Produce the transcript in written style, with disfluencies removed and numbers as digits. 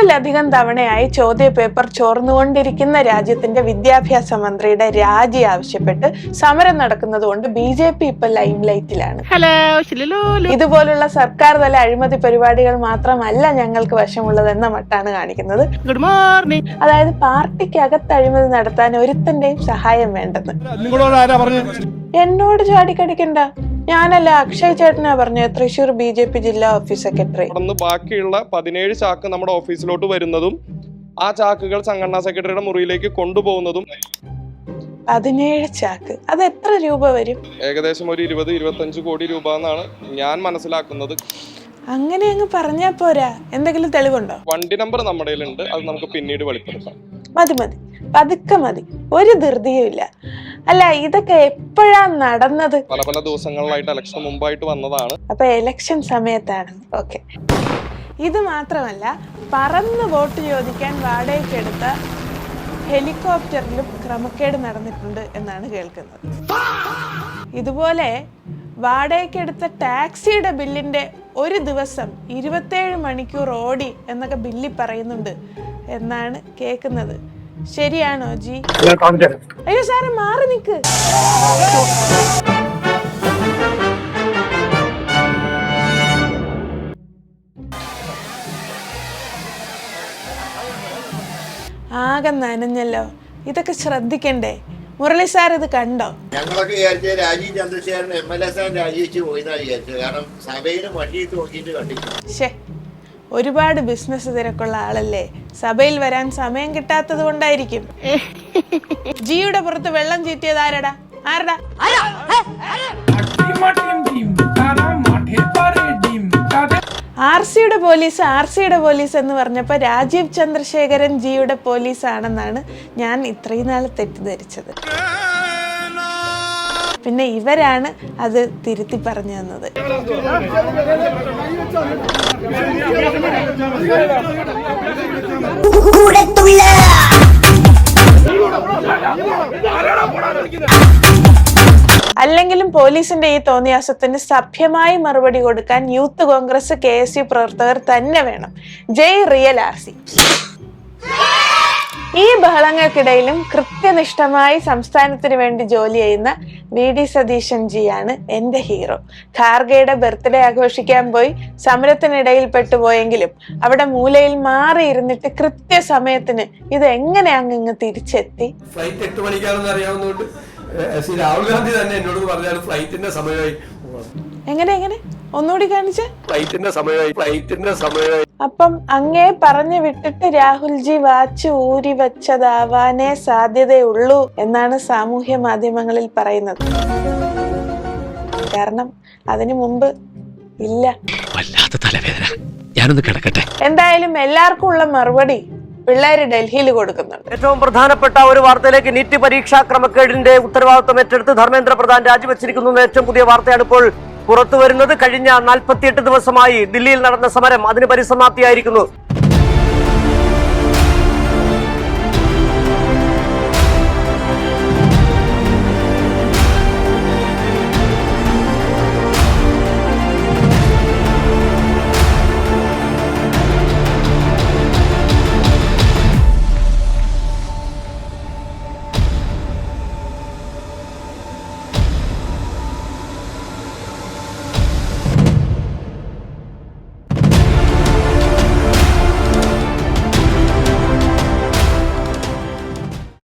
ഒന്നിലധികം തവണയായി ചോദ്യപേപ്പർ ചോർന്നുകൊണ്ടിരിക്കുന്ന രാജ്യത്തിന്റെ വിദ്യാഭ്യാസ മന്ത്രിയുടെ രാജി ആവശ്യപ്പെട്ട് സമരം നടക്കുന്നതുകൊണ്ട് BJP ഇപ്പൊ ലൈം ലൈറ്റിലാണ്. ഇതുപോലുള്ള സർക്കാർ തല അഴിമതി പരിപാടികൾ മാത്രമല്ല ഞങ്ങൾക്ക് വശമുള്ളതെന്ന മട്ടാണ് കാണിക്കുന്നത്. Good morning. അതായത് പാർട്ടിക്കകത്ത് അഴിമതി നടത്താൻ ഒരുത്തന്റെയും സഹായം വേണ്ടെന്ന്. എന്നോട് ചാടിക്കടിക്കണ്ട, ഞാനല്ല അക്ഷയ് ചേട്ടനാ പറഞ്ഞത്, തൃശൂർ BJP ജില്ലാ ഓഫീസ് സെക്രട്ടറി. ബാക്കിയുള്ള 17 ചാക്ക് നമ്മുടെ ഓഫീസിലോട്ട് വരുന്നതും ആ ചാക്കുകൾ സംഘടനാ സെക്രട്ടറിയുടെ മുറിയിലേക്ക് കൊണ്ടുപോകുന്നതും 17 ചാക്ക്, അത് എത്ര രൂപ വരും? ഏകദേശം ഒരു 20-25 കോടി രൂപ എന്നാണ് ഞാൻ മനസ്സിലാക്കുന്നത്. അങ്ങനെ അങ്ങ് പറഞ്ഞാ പോരാ, എന്തെങ്കിലും തെളിവുണ്ടോ? വണ്ടി നമ്പർ നമ്മുടെ കയ്യിലുണ്ട്, അത് നമുക്ക് പിന്നീട് വെളിപ്പെടുത്താം. മതി പതുക്കെ മതി, ഒരു ധൃതിയും ഇല്ല. അല്ല, ഇതൊക്കെ എപ്പോഴാ നടന്നത്? പല ദിവസങ്ങളിലായിട്ട് ഇലക്ഷൻ മുമ്പായിട്ട് വന്നതാണ്. അപ്പൊ ഇലക്ഷൻ സമയത്താണ്. ഓക്കെ. ഇത് മാത്രമല്ല, പറന്ന് വോട്ട് ചോദിക്കാൻ വാടകയ്ക്കെടുത്ത ഹെലികോപ്റ്ററിലും ക്രമക്കേട് നടന്നിട്ടുണ്ട് എന്നാണ് കേൾക്കുന്നത്. ഇതുപോലെ വാടകയ്ക്കെടുത്ത ടാക്സിയുടെ ബില്ലിന്റെ ഒരു ദിവസം 27 മണിക്കൂർ ഓടി എന്നൊക്കെ ബില്ലിൽ പറയുന്നുണ്ട് എന്നാണ് കേൾക്കുന്നത്. ശരിയാണോ ജി? അയ്യോ സാറ് മാറി നിക്ക്. ആകെ നനഞ്ഞല്ലോ, ഇതൊക്കെ ശ്രദ്ധിക്കണ്ടേ? മുരളി സാർ ഇത് കണ്ടോ? ഞങ്ങളൊക്കെ വിചാരിച്ച രാജീവ് ചന്ദ്രശേഖരൻ MLA രാജിവെച്ച് പോയിന്നാ വിചാരിച്ചത്. കാരണം സഭയിൽ വണ്ടിയിട്ട് നോക്കിയിട്ട് കണ്ടില്ല. ഒരുപാട് ബിസിനസ് തിരക്കുള്ള ആളല്ലേ, സഭയിൽ വരാൻ സമയം കിട്ടാത്തത് കൊണ്ടായിരിക്കും. ജിയുടെ പുറത്ത് വെള്ളം ചീറ്റിയത് ആരടാ? ആർസിയുടെ പോലീസ് എന്ന് പറഞ്ഞപ്പോ രാജീവ് ചന്ദ്രശേഖരൻ ജിയുടെ പോലീസ് ആണെന്നാണ് ഞാൻ ഇത്രയും നാൾ തെറ്റിദ്ധരിച്ചത്. പിന്നെ ഇവരാണ് അത് തിരുത്തി പറഞ്ഞു തന്നത്. അല്ലെങ്കിലും പോലീസിന്റെ ഈ തോന്നിയാസത്തിന് സഭ്യമായി മറുപടി കൊടുക്കാൻ യൂത്ത് കോൺഗ്രസ് KSU പ്രവർത്തകർ തന്നെ വേണം. ജയ് റിയൽ RC. ഈ ബഹളങ്ങൾക്കിടയിലും കൃത്യനിഷ്ഠമായി സംസ്ഥാനത്തിന് വേണ്ടി ജോലി ചെയ്യുന്ന VD സതീശൻ ജിയാണ് എന്റെ ഹീറോ. ഖാർഗെയുടെ ബർത്ത്ഡേ ആഘോഷിക്കാൻ പോയി സമരത്തിനിടയിൽ പെട്ടുപോയെങ്കിലും അവിടെ മൂലയിൽ മാറി ഇരുന്നിട്ട് കൃത്യസമയത്തിന് ഇത് എങ്ങനെ അങ്ങ് തിരിച്ചെത്തി? ഫ്ലൈറ്റ് 8 മണിക്കാണെന്ന് അറിയാവുന്നതുകൊണ്ട് രാഹുൽ ഗാന്ധി തന്നെ എന്നോട് പറഞ്ഞാൽ ഫ്ലൈറ്റിന്റെ സമയമായി. എങ്ങനെ ഒന്നുകൂടി കാണിച്ച? ഫ്ലൈറ്റിന്റെ സമയമായി. അപ്പം അങ്ങേ പറഞ്ഞു വിട്ടിട്ട് രാഹുൽജി വാച്ച് ഊരി വെച്ചതാവാനേ സാധ്യതയുള്ളൂ എന്നാണ് സാമൂഹ്യ മാധ്യമങ്ങളിൽ പറയുന്നത്. കാരണം അതിനു മുമ്പ് ഇല്ല. വല്ലാത്ത തലവേദന, ഞാനൊന്ന് കിടക്കട്ടെ. എന്തായാലും എല്ലാവർക്കും ഉള്ള മറുപടി പിള്ളേര് ഡൽഹിയിൽ കൊടുക്കുന്നുണ്ട്. ഏറ്റവും പ്രധാനപ്പെട്ട ഒരു വാർത്തയിലേക്ക്, നീറ്റ് പരീക്ഷാ ക്രമക്കേടിന്റെ ഉത്തരവാദിത്വം ഏറ്റെടുത്ത് ധർമ്മേന്ദ്ര പ്രധാൻ രാജിവെച്ചിരിക്കുന്നു. ഏറ്റവും പുതിയ വാർത്തയാണ് ഇപ്പോൾ പുറത്തു വരുന്നത്. കഴിഞ്ഞ 48 ദിവസമായി ദില്ലിയിൽ നടന്ന സമരം അതിന് പരിസമാപ്തിയായിരിക്കുന്നു.